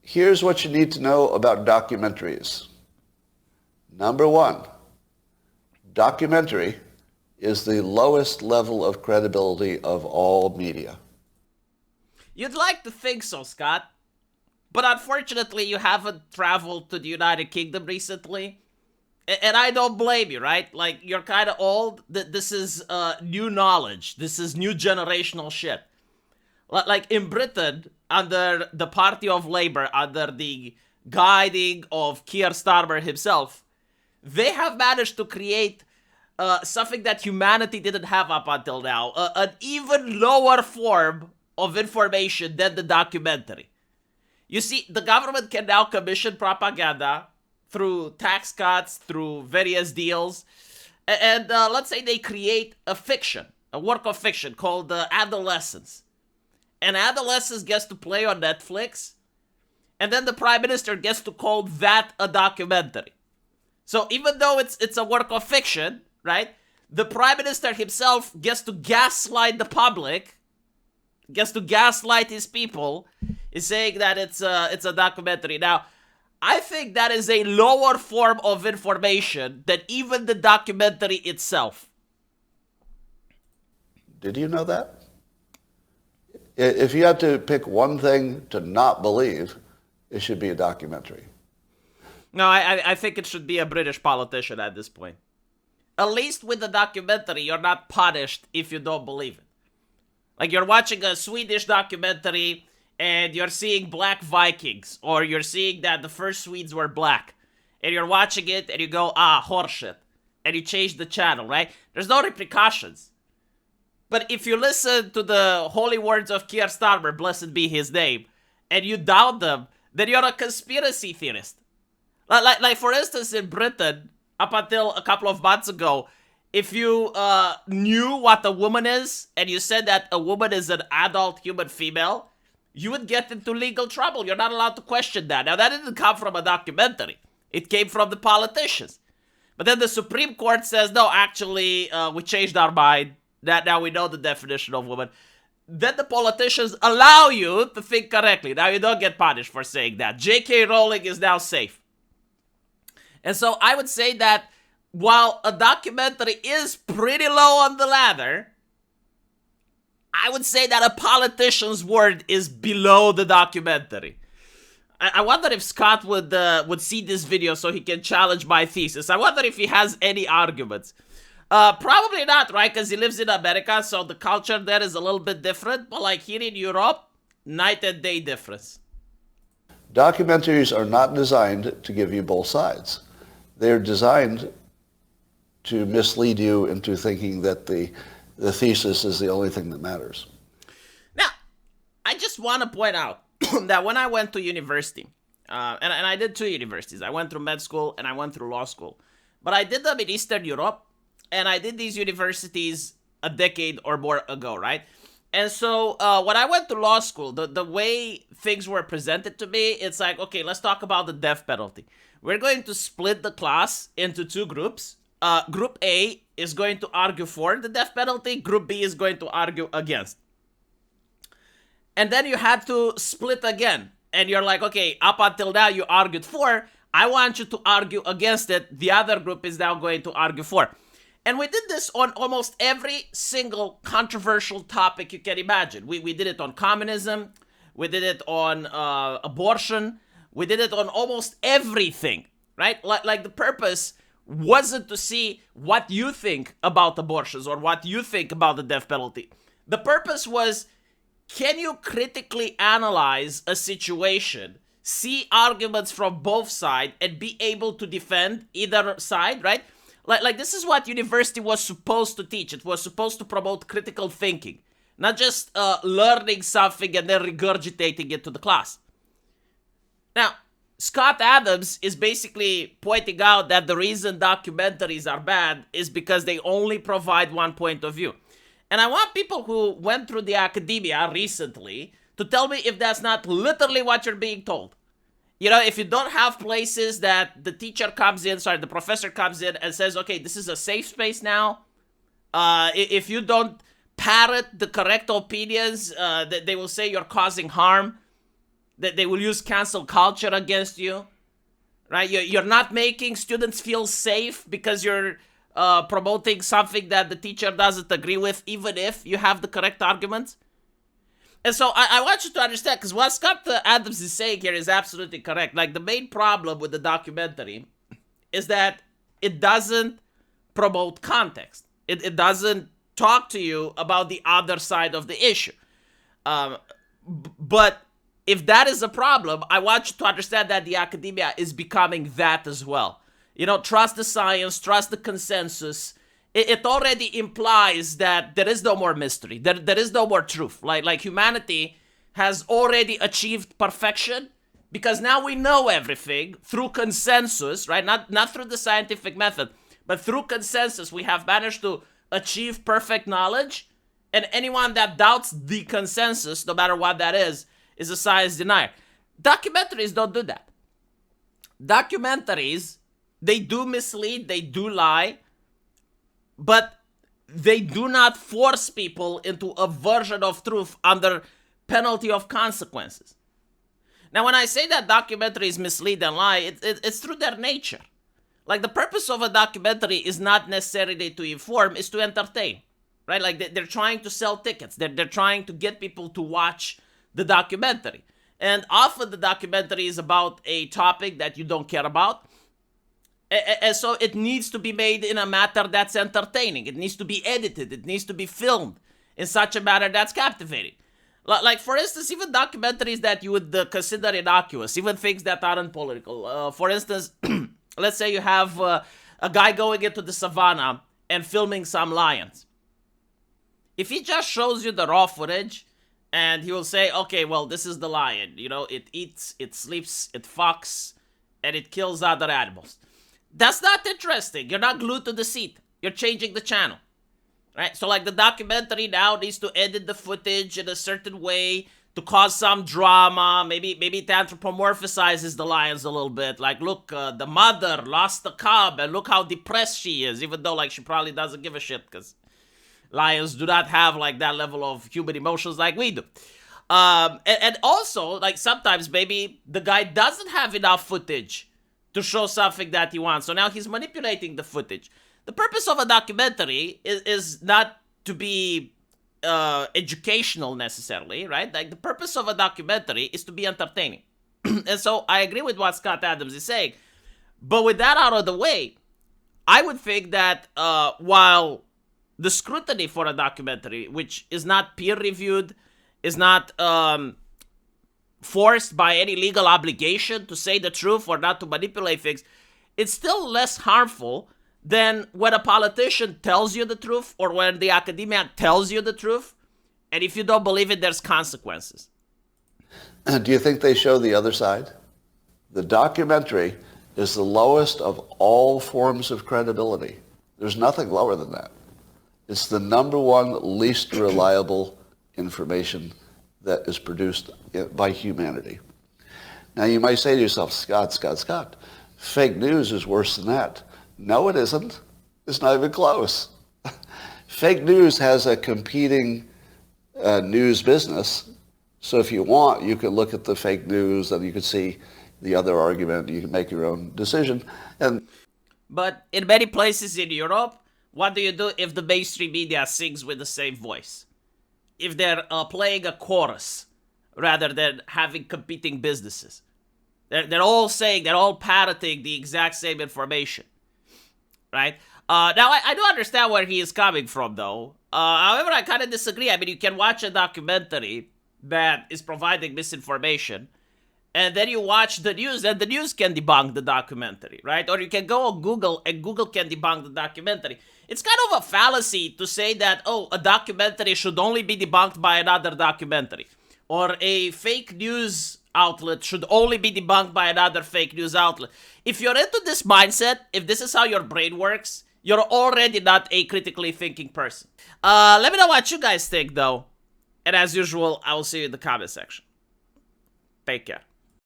Here's what you need to know about documentaries. Number one, documentary is the lowest level of credibility of all media. You'd like to think so, Scott. But unfortunately, you haven't traveled to the United Kingdom recently. And I don't blame you, right? Like, you're kind of old. This is new knowledge. This is new generational shit. Like, in Britain, under the Party of Labour, under the guiding of Keir Starmer himself, they have managed to create something that humanity didn't have up until now. An even lower form of information than the documentary. You see, the government can now commission propaganda through tax cuts, through various deals. And let's say they create a fiction, a work of fiction called Adolescence. And Adolescence gets to play on Netflix. And then the Prime Minister gets to call that a documentary. So even though it's a work of fiction, right? The Prime Minister himself gets to gaslight the public, gets to gaslight his people, is saying that it's a documentary. Now, I think that is a lower form of information than even the documentary itself. Did you know that? If you had to pick one thing to not believe, it should be a documentary. No, I think it should be a British politician at this point. At least with the documentary, you're not punished if you don't believe it. Like, you're watching a Swedish documentary and you're seeing black Vikings, or you're seeing that the first Swedes were black, and you're watching it and you go, horseshit, and you change the channel, right? There's no repercussions. But if you listen to the holy words of Keir Starmer, blessed be his name, and you doubt them, then you're a conspiracy theorist. Like for instance, in Britain, up until a couple of months ago, if you knew what a woman is, and you said that a woman is an adult human female, you would get into legal trouble. You're not allowed to question that. Now, that didn't come from a documentary. It came from the politicians. But then the Supreme Court says, no, actually, we changed our mind. That now we know the definition of woman. Then the politicians allow you to think correctly. Now, you don't get punished for saying that. J.K. Rowling is now safe. And so I would say that while a documentary is pretty low on the ladder, I would say that a politician's word is below the documentary. I wonder if Scott would see this video so he can challenge my thesis. I wonder if he has any arguments. Probably not, right? Because he lives in America, so the culture there is a little bit different. But like here in Europe, night and day difference. Documentaries are not designed to give you both sides. They're designed to mislead you into thinking that the thesis is the only thing that matters. Now, I just want to point out that when I went to university, and I did two universities. I went through med school and I went through law school. But I did them in Eastern Europe, and I did these universities a decade or more ago, right? And so when I went to law school, the way things were presented to me, it's like, okay, let's talk about the death penalty. We're going to split the class into two groups. Group A is going to argue for the death penalty. Group B is going to argue against. And then you had to split again. And you're like, okay, up until now you argued for. I want you to argue against it. The other group is now going to argue for. And we did this on almost every single controversial topic you can imagine. We did it on communism. We did it on abortion. We did it on almost everything, right? Like the purpose wasn't to see what you think about abortions or what you think about the death penalty. The purpose was, can you critically analyze a situation, see arguments from both sides, and be able to defend either side, right? Like this is what university was supposed to teach. It was supposed to promote critical thinking, not just learning something and then regurgitating it to the class. Now, Scott Adams is basically pointing out that the reason documentaries are bad is because they only provide one point of view. And I want people who went through the academia recently to tell me if that's not literally what you're being told. You know, if you don't have places that the teacher comes in, the professor comes in and says, okay, this is a safe space now. If you don't parrot the correct opinions, they will say you're causing harm. They will use cancel culture against you, right? You're not making students feel safe because you're promoting something that the teacher doesn't agree with, even if you have the correct arguments. And so I want you to understand, because what Scott Adams is saying here is absolutely correct. Like, the main problem with the documentary is that it doesn't promote context. It doesn't talk to you about the other side of the issue. But if that is a problem, I want you to understand that the academia is becoming that as well. Trust the science, trust the consensus. It already implies that there is no more mystery. There is no more truth. Like humanity has already achieved perfection because now we know everything through consensus, right? Not through the scientific method, but through consensus. We have managed to achieve perfect knowledge, and anyone that doubts the consensus, no matter what that is a science denier. Documentaries don't do that. Documentaries, they do mislead, they do lie, but they do not force people into a version of truth under penalty of consequences. Now, when I say that documentaries mislead and lie, it's through their nature. Like, the purpose of a documentary is not necessarily to inform, it's to entertain, right? Like, they're trying to sell tickets. They're trying to get people to watch the documentary. And often the documentary is about a topic that you don't care about. And so it needs to be made in a manner that's entertaining. It needs to be edited. It needs to be filmed in such a manner that's captivating. Like, for instance, even documentaries that you would consider innocuous, even things that aren't political. For instance, let's say you have a guy going into the savannah and filming some lions. If he just shows you the raw footage and he will say, okay, well, this is the lion. It eats, it sleeps, it fucks, and it kills other animals. That's not interesting. You're not glued to the seat. You're changing the channel, right? So, like, the documentary now needs to edit the footage in a certain way to cause some drama. Maybe it anthropomorphizes the lions a little bit. Like, look, the mother lost the cub, and look how depressed she is, even though, like, she probably doesn't give a shit, because lions do not have, like, that level of human emotions like we do. And also, like, sometimes maybe the guy doesn't have enough footage to show something that he wants. So now he's manipulating the footage. The purpose of a documentary is not to be educational necessarily, right? Like, the purpose of a documentary is to be entertaining. And so I agree with what Scott Adams is saying. But with that out of the way, I would think that while the scrutiny for a documentary, which is not peer-reviewed, is not forced by any legal obligation to say the truth or not to manipulate things, it's still less harmful than when a politician tells you the truth or when the academia tells you the truth, and if you don't believe it, there's consequences. Do you think they show the other side? The documentary is the lowest of all forms of credibility. There's nothing lower than that. It's the number one least reliable information that is produced by humanity. Now, you might say to yourself, Scott, fake news is worse than that. No, it isn't. It's not even close. Fake news has a competing news business. So if you want, you can look at the fake news and you can see the other argument. You can make your own decision. But in many places in Europe, what do you do if the mainstream media sings with the same voice? If they're playing a chorus rather than having competing businesses. They're all parroting the exact same information, right? Now, I do understand where he is coming from, though. However, I kind of disagree. I mean, you can watch a documentary that is providing misinformation, and then you watch the news, and the news can debunk the documentary, right? Or you can go on Google, and Google can debunk the documentary. It's kind of a fallacy to say that, a documentary should only be debunked by another documentary. Or a fake news outlet should only be debunked by another fake news outlet. If you're into this mindset, if this is how your brain works, you're already not a critically thinking person. Let me know what you guys think, though. And as usual, I will see you in the comment section. Take care.